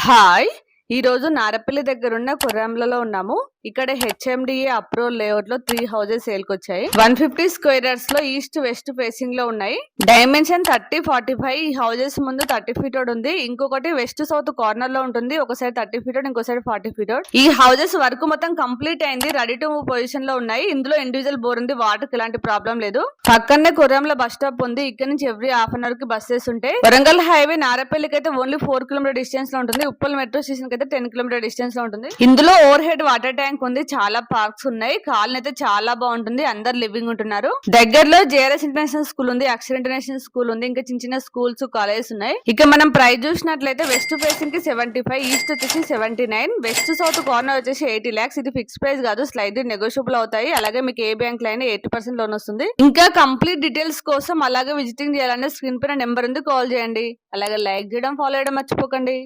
Hi! ఈరోజు నారపల్లి దగ్గరున్న కొర్రాంలలో ఉన్నాము. ఇక్కడ హెచ్ఎండిఏ అప్రూవల్ లేఅవుట్ లో 3 హౌసెస్ సేల్కొచ్చాయి. 150 స్క్వేర్ యార్డ్స్ లో ఈస్ట్ వెస్ట్ ఫేసింగ్ లో ఉన్నాయి. డైమెన్షన్ 30-45. ఈ హౌసెస్ ముందు 30 ఫీట్ రోడ్ ఉంది. ఇంకొకటి వెస్ట్ సౌత్ కార్నర్ లో ఉంటుంది. ఒక సైడ్ 30 ఫీట్ రోడ్, ఇంకో సైడ్ 40 ఫీట్ రోడ్. ఈ హౌసెస్ వర్క్ మొత్తం కంప్లీట్ అయింది. రెడీ టు మూవ్ పొజిషన్ లో ఉన్నాయి. ఇందులో ఇండివిజువల్ బోర్ ఉంది. వాటర్ కి ఎలాంటి ప్రాబ్లం లేదు. పక్కనే కొర్రాంలో బస్ స్టాప్ ఉంది. ఇక్కడ నుంచి ఎవ్రీ హాఫ్ అన్ అవర్ కి బస్సెస్ ఉంటాయి. వరంగల్ హైవే నారపల్లికి అయితే ఓన్లీ 4 కిలోమీటర్ డిస్టెన్స్ లో ఉంటుంది. ఉప్పల్ మెట్రో స్టేషన్ అయితే 10 కిలోమీటర్ డిస్టెన్స్ లో ఉంటుంది. ఇందులో ఓవర్ హెడ్ వాటర్ ట్యాంక్ ఉంది. చాలా పార్క్స్ ఉన్నాయి. కాలనీ అయితే చాలా బాగుంటుంది. అందరు లివింగ్ ఉంటున్నారు. దగ్గరలో జేఆర్ఎస్ ఇంటర్నేషనల్ స్కూల్ ఉంది, అక్షర్ ఇంటర్నేషనల్ స్కూల్ ఉంది. ఇంకా చిన్న చిన్న స్కూల్స్, కాలేజెస్ ఉన్నాయి. ఇక మనం ప్రైస్ చూసినట్లయితే వెస్ట్ ఫేసింగ్ కి 75, ఈస్ట్ వచ్చేసి 79, వెస్ట్ సౌత్ కార్నర్ వచ్చేసి 80 lakhs. ఇది ఫిక్స్ ప్రైస్ కాదు, స్లైడ్లీ నెగోషియబుల్ అవుతాయి. అలాగే మీకు ఏ బ్యాంక్ లో అయినా 80% లోన్ వస్తుంది. ఇంకా కంప్లీట్ డీటెయిల్స్ కోసం అలాగే విజిటింగ్ చేయాలంటే స్క్రీన్ పైన నెంబర్ ఉంది, కాల్ చేయండి. అలాగే లైక్ చేయడం, ఫాలో చేయడం మర్చిపోకండి.